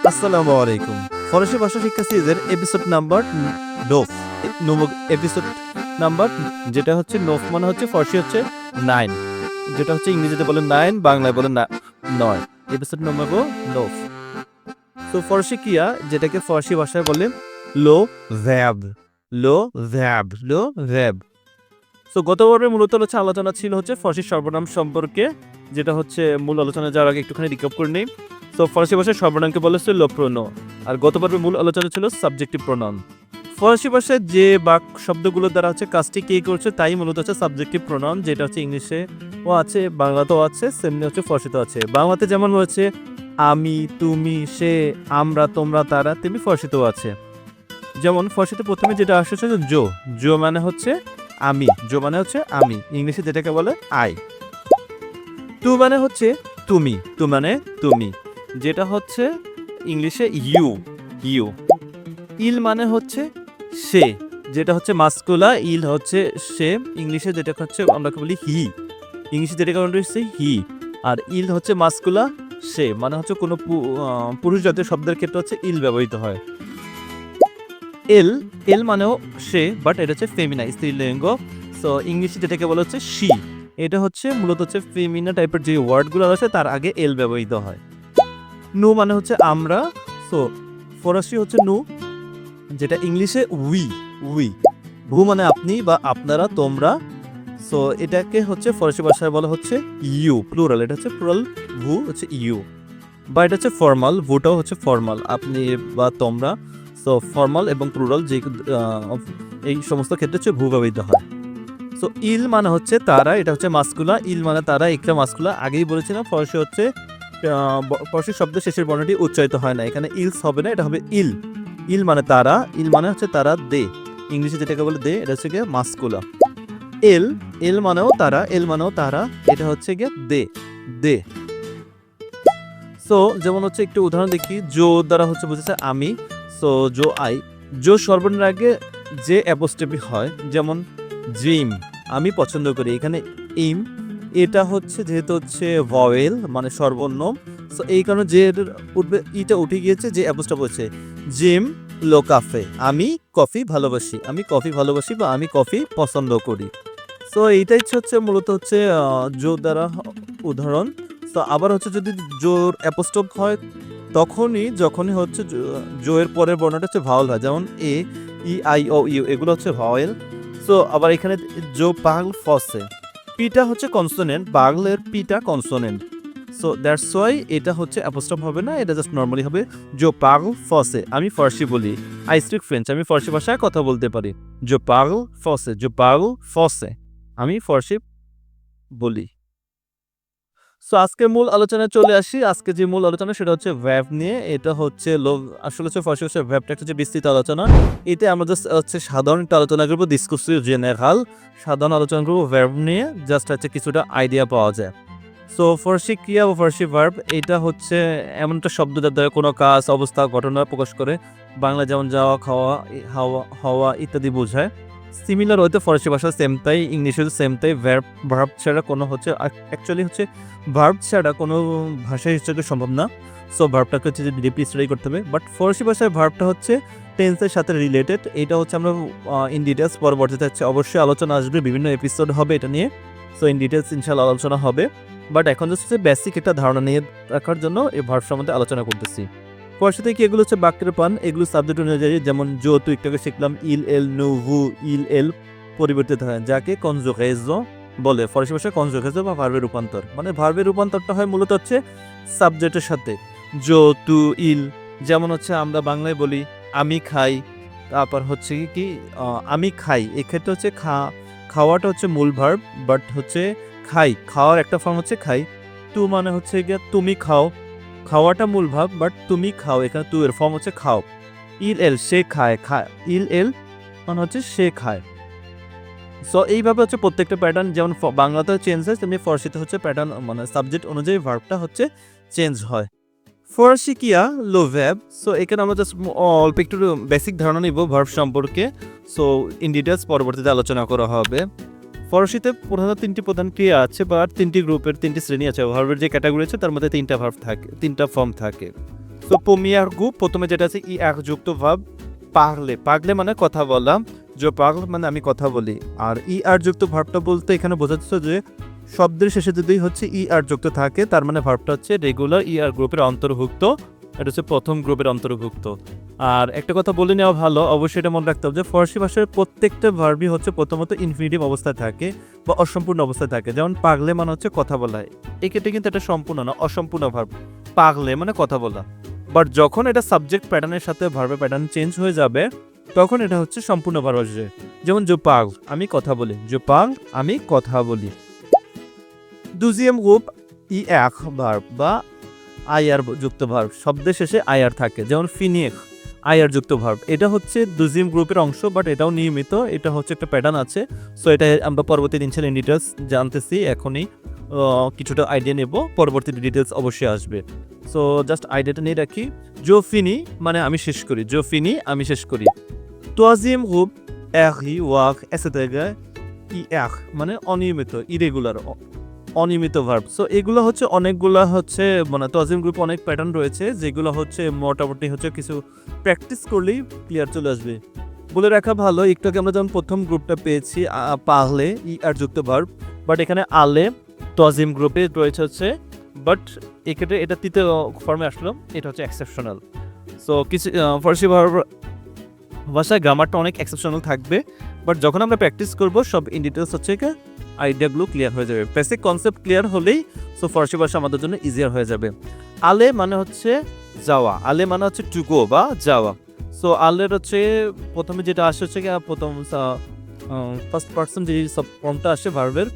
আসসালামু আলাইকুম। ফরাসি ভাষা শিক্ষা সিরিজের এপিসোড নাম্বার 9 এপিসোড নাম্বার যেটা হচ্ছে 9 মানে হচ্ছে ফরাসি হচ্ছে 9, যেটা হচ্ছে ইংরেজিতে বলে 9, বাংলায় বলে 9। Episode number 9। তো ফরাসি ক্রিয়া যেটাকে ফরাসি ভাষায় বলে লো ভ্যাব। সো গত পর্বে মূলত হচ্ছে আলোচনা ছিল হচ্ছে ফরাসি সর্বনাম সম্পর্কে, যেটা হচ্ছে মূল আলোচনা যাওয়ার আগে একটুখানি রিক্যাপ করে নেই। তো ফরাসি ভাষায় সর্বনামকে বলে হচ্ছে লো প্রোনো, আর গত পর্বে মূল আলোচনা ছিল সাবজেক্টিভ প্রোনাউন। ফরাসি ভাষায় যে বাক্য শব্দগুলোর দ্বারা হচ্ছে কাজটি কে করছে তাই মূলত হচ্ছে সাবজেক্টিভ প্রোনাউন, যেটা হচ্ছে ইংলিশেও আছে, বাংলাতেও আছে, সেমনি হচ্ছে ফরাসিতেও আছে। বাংলাতে যেমন রয়েছে আমি, তুমি, সে, আমরা, তোমরা, তারা, তেমনি ফরাসিতেও আছে। যেমন ফরাসিতে প্রথমে যেটা আসছে জো মানে হচ্ছে আমি, ইংলিশে যেটাকে বলে আই। টু মানে হচ্ছে তুমি, যেটা হচ্ছে ইংলিশে ইউ। ইল মানে হচ্ছে সে, যেটা হচ্ছে মাস্কুলা, ইল হচ্ছে সে, ইংলিশে যেটা হচ্ছে আমরা বলি হি, হি। আর ইল হচ্ছে মাস্কুলা, সে মানে হচ্ছে কোনো পুরুষ জাতীয় শব্দের ক্ষেত্রে হচ্ছে ইল ব্যবহৃত হয়। এল মানেও সে, বাট এটা হচ্ছে ফেমিনা, স্ত্রীলিঙ্গ। সো ইংলিশে যেটাকে বলা হচ্ছে শি, এটা হচ্ছে মূলত হচ্ছে ফেমিনা টাইপের যে ওয়ার্ডগুলো আছে তার আগে এল ব্যবহৃত হয়। নু মানে হচ্ছে আমরা, সো ফরাসি হচ্ছে নু, যেটা ইংলিশে উই। ভু মানে আপনি বা আপনারা, তোমরা। সো এটাকে হচ্ছে ফরাসি ভাষায় বলা হচ্ছে ইউ, প্লুরাল, এটা হচ্ছে প্লুরাল, ভু হচ্ছে ইউ। বা এটা হচ্ছে ফর্মাল, ভুটাও হচ্ছে ফর্মাল, আপনি বা তোমরা। সো ফর্মাল এবং প্লুরাল যে এই সমস্ত ক্ষেত্রে হচ্ছে ভু ব্যবহৃত হয়। সো ইল মানে হচ্ছে তারা, এটা হচ্ছে মাস্কুলা, ইল মানে তারা, একটা মাস্কুলা। আগেই বলেছিলাম ফরাসি হচ্ছে ফরাসি শব্দের শেষের বর্ণটি উচ্চারিত হয় না, এখানে ইলস হবে না, এটা হবে ইল মানে তারা, ইল মানে হচ্ছে তারা, দে, ইংলিশে যেটাকে বলে দে, এটা হচ্ছে গিয়ে মাস্কুলা। এল মানেও তারা, এটা হচ্ছে গিয়ে দে। সো যেমন হচ্ছে একটু উদাহরণ দেখি, জো দ্বারা হচ্ছে বুঝেছে আমি, সো জো আই। জো সর্বনামের আগে যে অ্যাপোস্ট্রফি হয়, যেমন জিম, আমি পছন্দ করি, এখানে ইম, এটা হচ্ছে যেহেতু হচ্ছে ভয়েল মানে সর্বনাম, সো এই কারণে যে উঠবে ইটা উঠে গিয়েছে, যে অ্যাপোস্ট্রফ হচ্ছে জিম লো কাফে, আমি কফি ভালোবাসি বা আমি কফি পছন্দ করি। সো এইটাই হচ্ছে মূলত হচ্ছে জো দ্বারা উদাহরণ। তো আবার হচ্ছে যদি জোর অ্যাপোস্ট্রফ হয় যখনই হচ্ছে জো এর পরের বর্ণটা হচ্ছে ভাওয়াল হয়, যেমন এ, ই, আই, ও, ইউ, এগুলো হচ্ছে ভাওয়াল। সো আবার এখানে জো পাগল ফসে, পিটা হচ্ছে কনসোনেন্ট, পাগলের পিটা কনসোনেন্ট। সো দ্যাটস ওয়াই এটা হচ্ছে অ্যাপোস্ট্রফ হবে না, এটা জাস্ট নর্মালি হবে জো পাগল ফসে। আমি ফরাসি বলি, আই স্পিক ফ্রেঞ্চ, আমি ফরাসি ভাষায় কথা বলতে পারি। জো পাগল ফসে, আমি ফরাসি বলি। সো আজকে মূল আলোচনায় চলে আসি। আজকে যে মূল আলোচনা সেটা হচ্ছে ভ্যাব নিয়ে। এটা হচ্ছে আসলে হচ্ছে ফরাসি ভাষায় ভ্যাবটা একটা বিস্তৃত আলোচনা। এতে আমরা জাস্ট হচ্ছে সাধারণ একটা আলোচনা করবো, ডিসকাসিভ জেনারেল সাধারণ আলোচনা করবো ভ্যাব নিয়ে, জাস্ট হচ্ছে কিছুটা আইডিয়া পাওয়া যায়। সো ফরাসি ক্রিয়া ও ফরাসি ভার্ব এটা হচ্ছে এমন একটা শব্দ যার দ্বারা কোনো কাজ, অবস্থা, ঘটনা প্রকাশ করে। বাংলা যেমন যাওয়া, খাওয়া, হওয়া ইত্যাদি বোঝায়। সিমিলার হয়তো ফরাসি ভাষা সেম তাই, ইংলিশে সেম তাই। ভার্ব ছাড়া কোনো হচ্ছে অ্যাকচুয়ালি হচ্ছে ভার্ব ছাড়া কোনো ভাষা হিসেবে সম্ভব না। সো ভার্বটাকে হচ্ছে যে ডিপলি স্টাডি করতে হবে। বাট ফরাসি ভাষায় ভার্বটা হচ্ছে টেন্সের সাথে রিলেটেড। এটা হচ্ছে আমরা ইন ডিটেলস পরবর্তীতে হচ্ছে অবশ্যই আলোচনা আসবে, বিভিন্ন এপিসোড হবে এটা নিয়ে। সো ইন ডিটেলস ইনশাআল্লাহ আলোচনা হবে। বাট এখন হচ্ছে বেসিক একটা ধারণা নিয়ে রাখার জন্য এই ভার্ব সম্বন্ধে আলোচনা করতেছি। ফরাসিতে কি এগুলো হচ্ছে বাক্যের পান, এগুলো সাবজেক্ট অনুযায়ী, যেমন জো তো একটাকে শিখলাম, ইল, এল, নু, ভু, ইল, এল পরিবর্তিত হয়, যাকে কনজুগেশন বলে। ফরাসি ভাষায় কনজুগেশন বা ভার্বের রূপান্তর, মানে ভার্বের রূপান্তরটা হয় মূলত হচ্ছে সাবজেক্টের সাথে। জো, তু, ইল, যেমন হচ্ছে আমরা বাংলায় বলি আমি খাই, তারপর হচ্ছে কি আমি খাই, এক্ষেত্রে হচ্ছে খাওয়াটা হচ্ছে মূল ভার্ব, বাট হচ্ছে খাওয়ার একটা ফর্ম হচ্ছে খাই। তু মানে হচ্ছে গিয়ে তুমি খাও, খাওয়াটা মূল ভাব, বাট তুমি খাও, এখানে তু এর ফর্ম হচ্ছে খাও। ইল, এল, সে খায়, ইল, এল মানে হচ্ছে সে খায়। সো এইভাবে হচ্ছে প্রত্যেকটা প্যাটার্ন, যেমন বাংলাতে চেঞ্জ হয় তেমনি ফরাসিতে হচ্ছে প্যাটার্ন মানে সাবজেক্ট অনুযায়ী ভার্বটা হচ্ছে চেঞ্জ হয়। ফরাসি কিয়া লো ভ্যাব। সো এখানে আমরা জাস্ট অল্প একটু বেসিক ধারণা নিব ভার্ব সম্পর্কে। সো ইন ডিটেলস পরবর্তীতে আলোচনা করা হবে। ফরাসিতে প্রধানত তিনটি প্রধান ক্রিয়া আছে, বা তিনটি গ্রুপের তিনটি শ্রেণী আছে। ভার্বের যে ক্যাটাগরি আছে তার মধ্যে তিনটা ফর্ম থাকে। সো প্রমিয়ার গ্রুপ প্রথমে যেটা আছে ই এক যুক্ত ভার্ব পাগলে, পাগলে মানে কথা বলা, যে পাগল মানে আমি কথা বলি। আর ই আর যুক্ত ভার্বটা বলতে এখানে বোঝাচ্ছে যে শব্দের শেষে যদি হচ্ছে ই আর যুক্ত থাকে তার মানে ভার্বটা হচ্ছে রেগুলার ই আর গ্রুপের অন্তর্ভুক্ত, এটা হচ্ছে প্রথম গ্রুপের অন্তর্ভুক্ত। আর একটা কথা বলে নেওয়া ভালো, অবশ্যই এটা মনে রাখতে হবে যে ফরাসি ভাষার প্রত্যেকটা ভার্বই হচ্ছে প্রথমত ইনফিনিটিভ অবস্থায় থাকে বা অসম্পূর্ণ অবস্থায় থাকে। যেমন পাগলে মানে হচ্ছে কথা বলা, এক্ষেত্রে কিন্তু এটা সম্পূর্ণ না, অসম্পূর্ণ ভার্ব। পাগলে মানে কথা বলা, বাট যখন এটা সাবজেক্ট প্যাটার্নের সাথে ভার্বের প্যাটার্ন চেঞ্জ হয়ে যাবে তখন এটা হচ্ছে সম্পূর্ণ ভার্ব আসবে। যেমন যে পাগ আমি কথা বলি, যে পাগ আমি কথা বলি। দুজিয়াম গ্রুপ ই এক ভার্ব বা আইআর যুক্ত ভার্ব, শব্দের শেষে আইআর থাকে, যেমন ফিনিক আইআর যুক্ত ভার্ব। এটা হচ্ছে দুজিয়াম গ্রুপের অংশ, বাট এটাও নিয়মিত, এটা হচ্ছে একটা প্যাটার্ন আছে। সো এটা আমরা পরবর্তী দিন ছেলে ডিটেলস জানতেছি, এখনই কিছুটা আইডিয়া নেব, পরবর্তী ডিটেলস অবশ্যই আসবে। সো জাস্ট আইডিয়াটা নিয়ে রাখি। জো ফিনি মানে আমি শেষ করি, জো ফিনি আমি শেষ করি। তোয়াজিয়াম গ্রুপ এরি ওয়াক এসেতেগা ই এক মানে অনিয়মিত, ইরেগুলার, অনিয়মিত ভার্ব। সো এগুলো হচ্ছে অনেকগুলো হচ্ছে মানে তোয়াজিম গ্রুপে অনেক প্যাটার্ন রয়েছে যেগুলো হচ্ছে মোটামুটি হচ্ছে কিছু প্র্যাকটিস করলেই ক্লিয়ার চলে আসবে। বলে রাখা ভালো, একটু আগে আমরা যেমন প্রথম গ্রুপটা পেয়েছি পাহলে ই আর যুক্ত ভার্ব, বাট এখানে আলে তোয়াজিম গ্রুপে রয়েছে হচ্ছে, বাট এক্ষেত্রে এটা তৃতীয় ফর্মে আসলো, এটা হচ্ছে এক্সেপশনাল। সো কিছু ফরাসি ভাষায় গ্রামারটা অনেক এক্সেপশনাল থাকবে, বাট যখন আমরা প্র্যাকটিস করবো সব ইন ডিটেলস হচ্ছে আইডিয়াগুলো ক্লিয়ার হয়ে যাবে, বেসিক কনসেপ্ট ক্লিয়ার হলেই সো ফরাসি ভাষা আমাদের জন্য ইজিয়ার হয়ে যাবে। আলে মানে হচ্ছে যাওয়া, আলে মানে হচ্ছে টু গো বা যাওয়া। সো আলের হচ্ছে প্রথমে যেটা আসে হচ্ছে প্রথম ফার্স্ট পার্সন যে সব ফর্মটা আসে ভার্বের,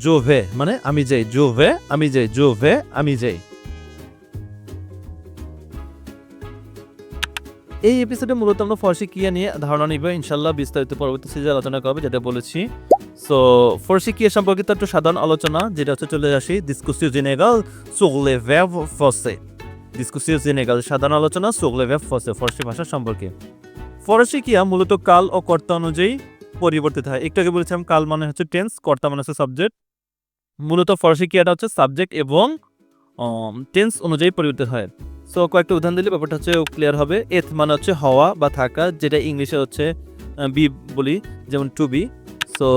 জো ভে মানে আমি যাই, জো ভে আমি যাই, জো ভে আমি যাই। এই এপিসোডে মূলত আমরা ফরাসি ক্রিয়া নিয়ে ধারণা নিব, ইনশাল্লাহ বিস্তারিত পরবর্তী সিরিজে আলোচনা করবে, যেটা বলেছি। সো ফরাসি ক্রিয়া সম্পর্কিত একটু সাধারণ আলোচনা, যেটা হচ্ছে চলে আসি ডিসকুসিও জেনেগাল sur les verbes forcés। ডিসকুসিও জেনেগাল সাধারণ আলোচনা sur les verbes forcés ফরাসি ভাষা সম্পর্কে। ফরাসি ক্রিয়া মূলত কাল ও কর্তা অনুযায়ী পরিবর্তিত হয়। একটু আগে বলেছিলাম কাল মানে হচ্ছে টেন্স, কর্তা মানে হচ্ছে সাবজেক্ট। মূলত ফরাসি ক্রিয়াটা হচ্ছে সাবজেক্ট এবং টেন্স অনুযায়ী পরিবর্তিত হয়। সো কয়েকটা উদাহরণ দিলে ব্যাপারটা হচ্ছে ক্লিয়ার হবে। এথ মানে হচ্ছে হওয়া বা থাকা, যেটা ইংলিশে হচ্ছে বি বলি, যেমন টু বি। সো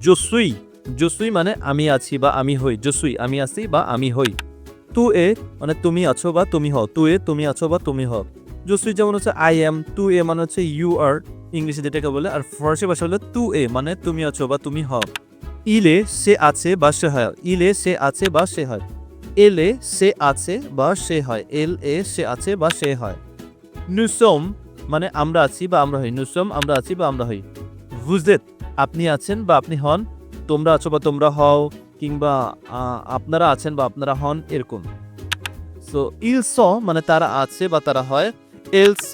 জোসুই মানে আমি আছি বা আমি হই, জোসুই আমি আছি বা আমি হই। তু এ মানে তুমি আছো বা তুমি হও, তু এ তুমি আছো বা তুমি হও। জোসুই যেমন হচ্ছে আই এম, তু এ মানে হচ্ছে ইউ আর ইংলিশে যেটাকে বলে, আর ফরাসি ভাষা হলো তু এ মানে তুমি আছো বা তুমি হও। ইলে সে আছে বা সে হয়, ইলে সে আছে বা সে হয়। এলে সে আছে বা সে হয়, এল এ সে আছে বা সে হয়। নুসম মানে আমরা আছি বা আমরা হই, নুসম আমরা আছি বা আমরা হই। ভুজেত আপনি আছেন বা আপনি হন, তোমরা আছো বা তোমরা হও, কিংবা আপনারা আছেন বা আপনারা হন, এরকম। সো ইল স মানে তারা আছে বা তারা হয়, এল স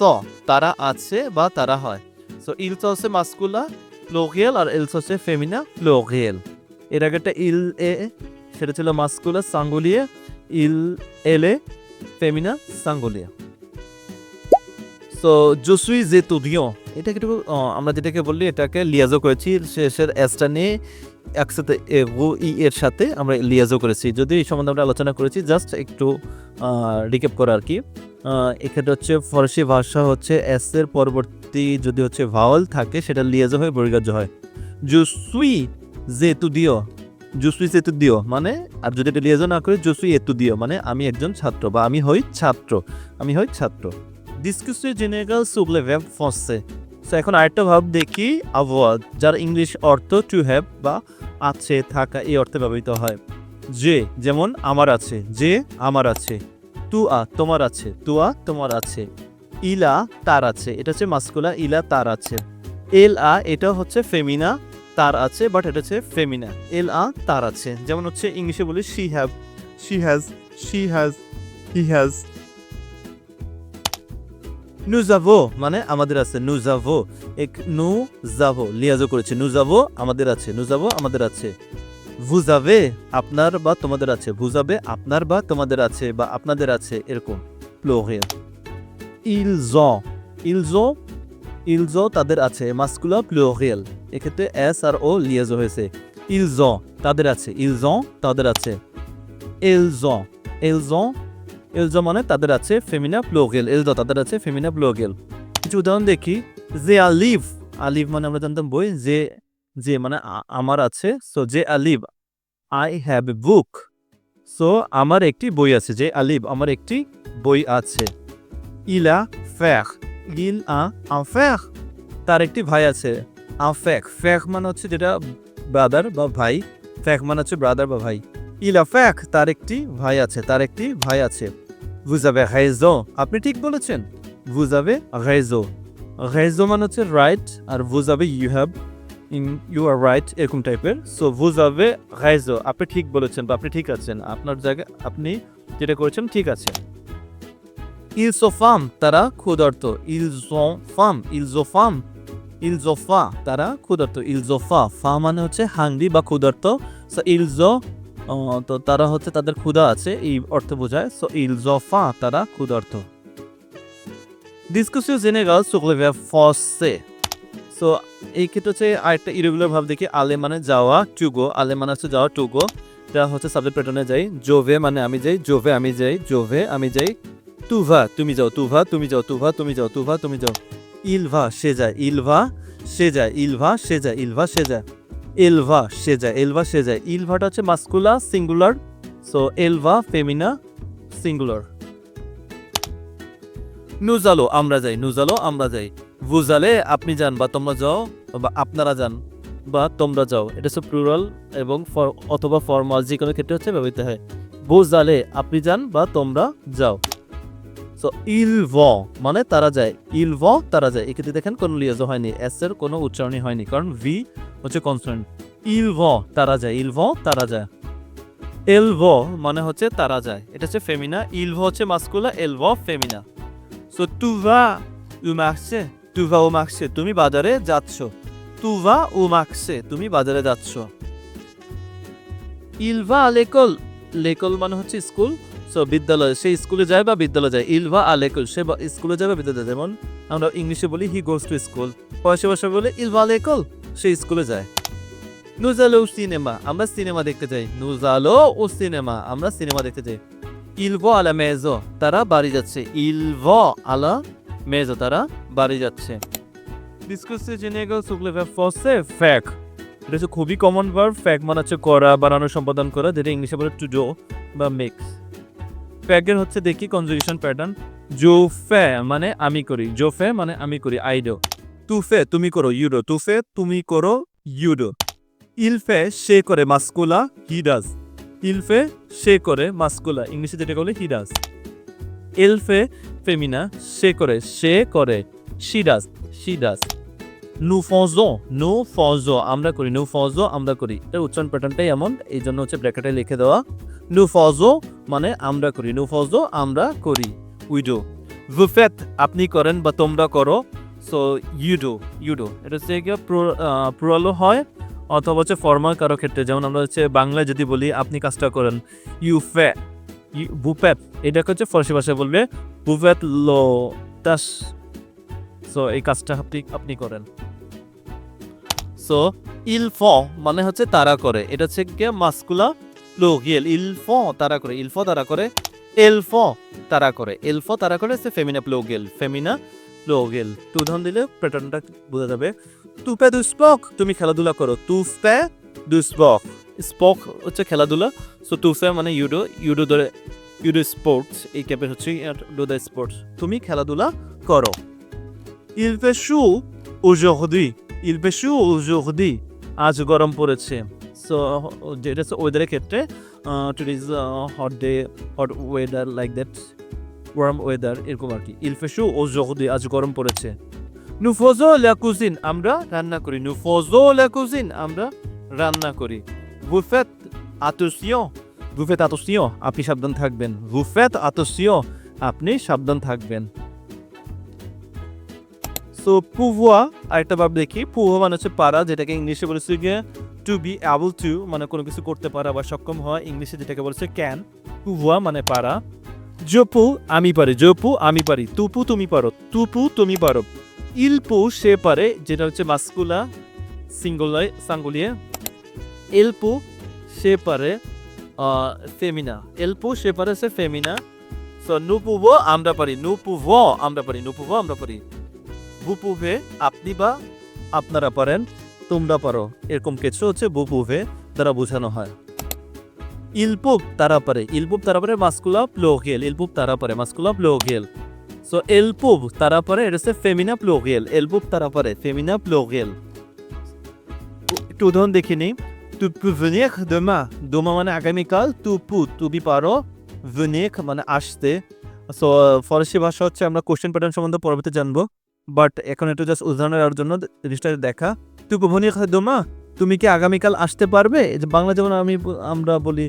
তারা আছে বা তারা হয়। সো ইল স হচ্ছে মাস্কুলা প্লুরিয়াল আর এল স হচ্ছে ফেমিনা প্লুরিয়াল। এর আগে একটা ইল এ সেটা ছিল মাস্কুলা সাঙ্গুলিয়া, ইল এলে ফেমিনা সাঙ্গুলিয়া। সো জুসুই যে তুদিও এটাকে একটু আমরা যেটাকে বললি এটাকে লিয়াজো করেছি, শেষের এসটা নিয়ে একসাথে ই এর সাথে আমরা লিয়াজো করেছি, যদি এই সম্বন্ধে আমরা আলোচনা করেছি, জাস্ট একটু রিক্যাপ করা আর কি। এক্ষেত্রে হচ্ছে ফরাসি ভাষা হচ্ছে এস এর পরবর্তী যদি হচ্ছে ভাওয়াল থাকে সেটা লিয়াজো হয়ে বর্গীয় হয়। জুসুই যে তুদিও, জুসুই যে তুদিও মানে, আর যদি এটা লিয়াজো না করে জুসুই এতুদিও মানে আমি একজন ছাত্র বা আমি হই ছাত্র, আমি হই ছাত্র। ডিসকাসে general sur les verbes français। So এখন আরেকটা ভাব দেখি, avoir, যার ইংলিশ অর্থ টু হ্যাভ বা আছে থাকা এই অর্থে ব্যবহৃত হয়। যে যেমন আমার আছে, যে আমার আছে। তু আ তোমার আছে, তু আ তোমার আছে। ইলা তার আছে, এটা হচ্ছে মাস্কুলা, ইলা তার আছে। এল আ এটা হচ্ছে ফেমিনা, তার আছে, বাট এটা হচ্ছে ফেমিনা। এল আ তার আছে, যেমন হচ্ছে ইংলিশে বলি she have, she has, she has, he has। nous avons মানে আমাদের আছে, nous avons এক nous avons লিয়াজো করেছে, nous avons আমাদের আছে, nous avons আমাদের আছে। vous avez আপনার বা তোমাদের আছে, vous avez আপনার বা তোমাদের আছে বা আপনাদের আছে, এরকম প্লুরাল। ils ont তাদের আছে, মাস্কুলা প্লুরাল, এক্ষেত্রে এস আর ও লিয়াজো হয়েছে। ils ont তাদের আছে, ils ont তাদের আছে। elles ont এলজো মানে তাদের আছে ফেমিনা প্লুরাল, এলজো তাদের আছে ফেমিনা প্লুরাল। কিছু উদাহরণ দেখি, যে আলিভ, আলিভ মানে আমরা জানতাম বই, যে মানে আমার আছে, সো যে আলিভ, I have a book, so আমার একটি বই আছে, যে আলিভ আমার একটি বই আছে। ইলা ফ্যাখ, ইল আ ফ্যাখ তার একটি ভাই আছে। আ ফ্যাখ, ফ্যাখ মানে হচ্ছে যেটা ব্রাদার বা ভাই, ফ্যাখ মানে হচ্ছে ব্রাদার বা ভাই। ইলা ফ্যাখ তার একটি ভাই আছে, তার একটি ভাই আছে। vous avez raison, আপনি ঠিক বলেছেন। vous avez raison, raison মানে হচ্ছে রাইট, আর vous avez you have, you are right, এরকম টাইপের। সো vous avez raison, আপনি ঠিক বলেছেন বা আপনি ঠিক আছেন, আপনার জায়গায় আপনি যেটা করেছেন ঠিক আছে। ils ont faim, তারা ক্ষুধার্ত। ils ont faim, ils ont faim, ils ont faim, তারা ক্ষুধার্ত। ils ont faim, faim মানে হচ্ছে হাংরি বা ক্ষুধার্ত। সো ils ont, তো তারা হচ্ছে তাদের ক্ষুধা আছে এই অর্থ বোঝায়। সো ils ont faim, তারা ক্ষুধার্ত। discussion générale sur le verbe forcer, so এই ক্ষেত্রে হচ্ছে আরেকটা ইরেগুলার ভাব দেখি, আলে মানে যাওয়া, টু গো, আলে মানে হচ্ছে যাওয়া, টু গো, এটা হচ্ছে সাবজেক্ট প্যাটার্নে যাই। জোভে মানে আমি যাই, জোভে আমি যাই, জোভে আমি যাই। তুভা তুমি যাও, তুভা তুমি যাও, তুভা তুমি যাও, তুভা তুমি যাও। ইলভা সে যায়, ইলভা সে যায়, ইলভা সে যায়, ইলভা সে যায়। এলভা সে যায়, এলভা সে যায়। ইলভাটা হচ্ছে মাস্কুলা সিঙ্গুলার, সো এলভা ফেমিনা সিঙ্গুলার। নুজালো আমরা যাই, নুজালো আমরা যাই। বুজালে আপনি যান বা তোমরা যাও, বা আপনারা যান বা তোমরা যাও, এটা হচ্ছে প্লুরাল এবং অথবা ফর্মাল যে কোনো ক্ষেত্রে হচ্ছে ব্যবহৃত হয়। বুজালে আপনি যান বা তোমরা যাও। সো ইলভ মানে তারা যায়, ইলভ তারা যায়। এক্ষেত্রে দেখেন কোনো লিয়াজো হয়নি, এস এর কোনো উচ্চারণই হয়নি, কারণ ভি হচ্ছে কনসোনেন্ট। ইলভ তারা যায়, ইলভ তারা যায়। এলভ মানে হচ্ছে তারা যায়, এটা হচ্ছে ফেমিনা। ইলভ হচ্ছে মাস্কুলা, এলভ ফেমিনা। সো তু ভা উ মার্সে, তু ভা ও মার্সে তুমি বাজারে যাচ্ছ, তু ভা ও মার্সে তুমি বাজারে যাচ্ছ। ইলভা লেকল, লেকল মানে হচ্ছে স্কুল, সো বিদ্যালয়, সে স্কুলে যায় বা বিদ্যালয়ে যায়। ইলভা আলেকল সে স্কুলে যায় বা বিদ্যালয়ে যায়। যেমন আমরা ইংলিশে বলি হি গোজ টু স্কুল, ফরাসি ভাষায় বলে ইলভা আলেকল সে স্কুলে যায়। নুজালো সিনেমা আমরা সিনেমা দেখতে যাই, নুজালো ও সিনেমা আমরা সিনেমা দেখতে যাই। ইলভো আলা মেজো তারা বাড়ি যাচ্ছে, ইলভো আলা মেজো তারা বাড়ি যাচ্ছে। ডিসকাসে জেনে গেল সুগলে ভার্ব ফসে ফ্যাক, এটা হচ্ছে খুবই কমন ভার্ব। ফ্যাক মানে হচ্ছে করা, বানানো, সম্পাদন করা, যেটা ইংলিশে বলে টু ডু বা মেক্স। ফ্যাকের হচ্ছে দেখি কনজুগেশন প্যাটার্ন। জো ফে মানে আমি করি, জো ফে মানে আমি করি, আই ডো। তু ফে তুমি করো, ইউ ডো, তু ফে তুমি করো, ইউ ডো। ইল ফে সে করে, মাস্কুলা, হি ডাজ। ইল ফে সে করে, মাস্কুলা, ইংলিশে যেটা বলে হি ডাজ। এল ফে ফেমিনা সে করে, শি ডাজ, শি ডাজ। নু ফজো, নু ফজো আমরা করি, নু ফজো আমরা করি, এর উচ্চারণ প্যাটার্নটাই এমন, এই জন্য হচ্ছে ব্র্যাকেটে লিখে দেওয়া। নু ফজো মানে আমরা করি, নু ফজো আমরা করি, উই ডু। ভু ফেত আপনি করেন বা তোমরা করো, so you do, you do. এটা হচ্ছে কি প্লুরালও হয় অথবা হচ্ছে ফর্মাল কারো ক্ষেত্রে, যেমন আমরা হচ্ছে বাংলায় যদি বলি আপনি কাজটা করেন, ইউ ফে, বুফেত, এটাকে হচ্ছে ফরাসি ভাষায় বলবে বুফেত লো টাস, সো এই কাজটা আপনি করেন। সো ইল ফ মানে হচ্ছে তারা করে, এটা হচ্ছে গিয়ে মাস্কুলা প্লুরাল। ইল ফ তারা করে, ইল ফ তারা করে। এল ফ তারা করে, এল ফ তারা করে, সে ফেমিনা প্লুরাল, ফেমিনা প্লুরাল। টু উদাহরণ দিলে প্যাটার্নটা বোঝা যাবে। তু পে দু স্পক তুমি খেলাধুলা করো, তু পে দু স্পক, স্পক হচ্ছে খেলাধুলা, সো তু পে মানে ইউডো, ইউডো ধরে ইউডো স্পোর্টস, এই ক্যাপের হচ্ছে ডু দ্য স্পোর্টস, তুমি খেলাধুলা করো। Il fait chaud aujourd'hui, il fait chaud aujourd'hui, আজ গরম পড়েছে। সো যেটা হচ্ছে ওয়েদারের ক্ষেত্রে, today is hot day, hot weather, like that, warm weather, এরকম আর কি। Il fait chaud aujourd'hui, আজ গরম পড়েছে। Nous faisons la cuisine আমরা রান্না করি, nous faisons la cuisine আমরা রান্না করি। Vous faites attention, vous faites attention আপনি সাবধান থাকবেন, vous faites attention আপনি সাবধান থাকবেন। সো pouvoir আরেকটা ভার্ব দেখি। pouvoir মানে হচ্ছে পারা, যেটাকে ইংলিশে বলেছে গিয়ে টু বি এবল টু, মানে কোনো কিছু করতে পারা বা সক্ষম হওয়া, ইংলিশে যেটাকে বলেছে ক্যান। pouvoir মানে পারা। জপু আমি পারি, জপু আমি পারি। তুপু তুমি পারো, তুপু তুমি পারো। ইলপু সে পারে, যেটা হচ্ছে মাস্কুলা সাঙ্গুলিয়ে। এলপু সে পারে ফেমিনা, এলপু সে পারে সে ফেমিনা। সো nous pouvons আমরা পারি, nous pouvons আমরা পারি, nous pouvons আমরা পারি। vous pouvez আপনি বা আপনারা পারেন, তোমরা পারো, এরকম কিছু হচ্ছে vous pouvez দ্বারা বোঝানো হয়। ils peuvent তারা পারে, ils peuvent তারা পারে মাস্কুলার প্লুরাল, ils peuvent তারা পারে muscular plural. So elles peuvent তারা পারে, এটা হচ্ছে ফেমিনা প্লুরাল, elles peuvent তারা পারে ফেমিনা প্লুরাল। একটু উদাহরণ দেখে নিই। tu peux venir demain, demain মানে আগামীকাল, tu peux তুমি পারো, venir মানে আসতে। সো ফরাসি ভাষা হচ্ছে আমরা কোশ্চেন প্যাটার্ন সম্বন্ধে পরবর্তীতে জানবো, বাট এখন একটু জাস্ট উদাহরণ দেওয়ার জন্য জিনিসটা দেখা। tu peux venir demain, তুমি কি আগামীকাল আসতে পারবে? এই যে বাংলা যেমন আমরা বলি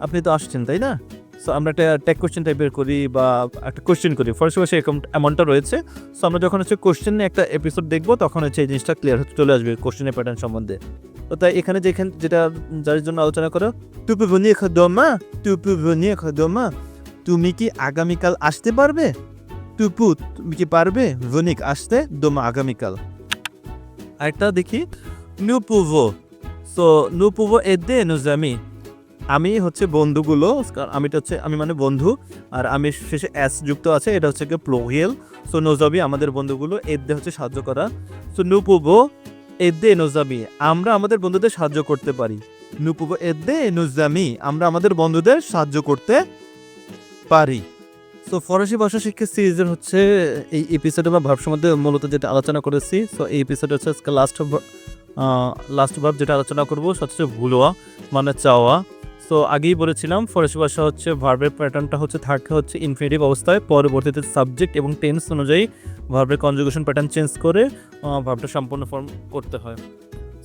আপনি তো আসছেন, তাই না? সো আমরা একটা ট্যাগ কোশ্চেন টাইপের করি বা একটা কোশ্চেন করি, ফরাসি ভাষায় এমনটা রয়েছে। সো আমরা যখন হচ্ছে কোশ্চেন নিয়ে একটা এপিসোড দেখবো তখন হচ্ছে এই জিনিসটা ক্লিয়ার হতে চলে আসবে কোশ্চেনের প্যাটার্ন সম্বন্ধে। তো তাই এখানে যেটা যার জন্য আলোচনা করো, tu peux venir demain, tu peux venir demain, তুমি কি আগামীকাল আসতে পারবে? tu peux তুমি কি পারবে, venir আসতে, demain আগামীকাল। আরেকটা দেখি, nous pouvons, so nous pouvons aider nos amis, আমি হচ্ছে বন্ধুগুলো, আমি মানে বন্ধু, আর আমি শেষে এস যুক্ত আছে, এটা হচ্ছে কি প্লুরাল। সো nos amis আমাদের বন্ধুগুলো, aider হচ্ছে সাহায্য করা। So nous pouvons aider nos amis আমরা আমাদের বন্ধুদের সাহায্য করতে পারি। nous pouvons aider nos amis আমরা আমাদের বন্ধুদের সাহায্য করতে পারি। সো ফরাসি ভাষা শিক্ষা সিরিজের হচ্ছে এই এপিসোডে বা ভার্ব সম্বন্ধে মূলত যেটা আলোচনা করেছি। সো এই এপিসোডে হচ্ছে লাস্ট ভার্ব যেটা আলোচনা করবো সেটা হচ্ছে ভুলোয়া মানে চাওয়া। সো আগেই বলেছিলাম ফরাসি ভাষা হচ্ছে ভার্বের প্যাটার্নটা হচ্ছে থাকে হচ্ছে ইনফিনিটিভ অবস্থায়, পরবর্তীতে সাবজেক্ট এবং টেন্স অনুযায়ী ভার্বের কনজুগেশন প্যাটার্ন চেঞ্জ করে ভার্বটা সম্পূর্ণ ফর্ম করতে হয়।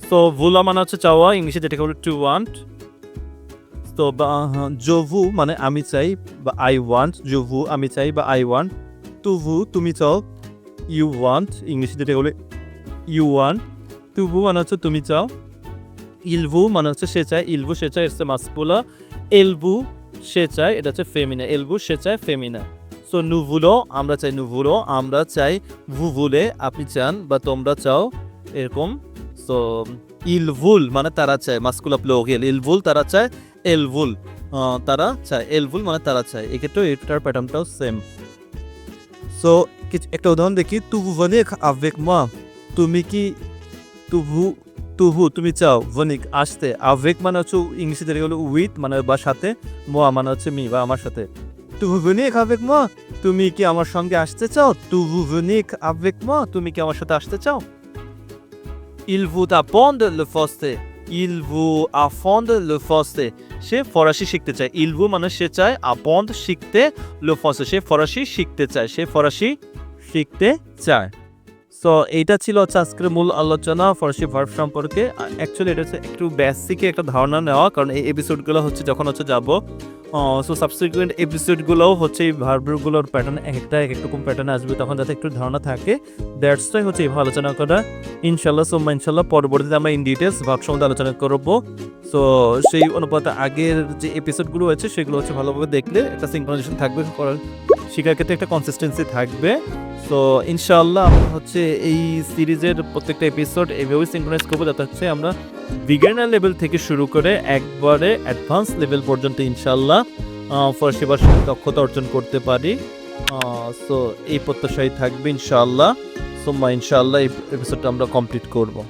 সো ভুলা মানে হচ্ছে চাওয়া, ইংলিশে যেটাকে বলে টু ওয়ান্ট। তো je veux মানে আমি চাই বা আই ওয়ান্ট, je veux আমি চাই বা আই ওয়ান্ট, tu veux তুমি চাও, you want ইংলিশে যেটাকে বলে you want, tu veux মানে হচ্ছে তুমি চাও, il veut মানে হচ্ছে সে চায়, il veut সে চায়, এটা মাস্কুলার, elle veut সে চায়, এটা হচ্ছে ফেমিনা, elle veut সে চায়, ফেমিনা। সো nous voulons আমরা চাই, nous voulons আমরা চাই, vous voulez আপনি চান বা তোমরা চাও, এরকম। সো ils veulent মানে তারা চায়, মাস্কুলার প্লুরাল, ils veulent তারা চায়, elle veut তারা চায়, elle veut মানে তারা চায়, এক্ষেত্রেও এটার প্যাটার্নটাও সেম। সো একটা উদাহরণ দেখি, tu veux venir avec moi তুমি কি, tu veux তুমি চাও, venir আসতে, avec মানে হচ্ছে ইংলিশে যেটা হলো উইথ মানে বা সাথে, moi মানে হচ্ছে মি বা আমার সাথে। tu veux venir avec moi তুমি কি আমার সঙ্গে আসতে চাও, tu veux venir avec moi তুমি কি আমার সাথে আসতে চাও। il veut apprendre le français, il veut apprendre le français সে ফরাসি শিখতে চায়, il veut মানে সে চায়, apprendre শিখতে, le français সে ফরাসি শিখতে চায়, সে ফরাসি শিখতে চায়। সো এইটা ছিল হচ্ছে আজকের মূল আলোচনা ফরাসি ভার্ব সম্পর্কে। অ্যাকচুয়ালি এটা হচ্ছে একটু বেসিকে একটা ধারণা নেওয়া, কারণ এই এপিসোডগুলো হচ্ছে যখন হচ্ছে যাবো, সো সাবসিকুয়েন্ট এপিসোডগুলোও হচ্ছে এই ভার্বগুলোর প্যাটার্ন এক রকম প্যাটার্ন আসবে, তখন যাতে একটু ধারণা থাকে, দ্যাটস ওয়াই হচ্ছে এইভাবে আলোচনা করা। ইনশাল্লাহ ইনশাল্লাহ পরবর্তীতে আমরা ইন ডিটেলস ভার্ব সম্বন্ধে আলোচনা করবো। সো সেই অনুপাতে আগের যে এপিসোডগুলো হয়েছে সেগুলো হচ্ছে ভালোভাবে দেখলে একটা সিনক্রোনাইজেশন থাকবে, শেখার ক্ষেত্রে একটা কনসিস্টেন্সি থাকবে। সো ইনশাআল্লাহ আমরা হচ্ছে এই সিরিজের প্রত্যেকটা এপিসোড এইভাবেই সিনক্রোনাইজ করবো, যাতে হচ্ছে আমরা বিগিনার লেভেল থেকে শুরু করে একবারে অ্যাডভান্স লেভেল পর্যন্ত ইনশাআল্লাহ ফরাসি ভাষার দক্ষতা অর্জন করতে পারি। সো এই প্রত্যাশাই থাকবে ইনশাআল্লাহ। ইনশাআল্লাহ এই এপিসোডটা আমরা কমপ্লিট করবো।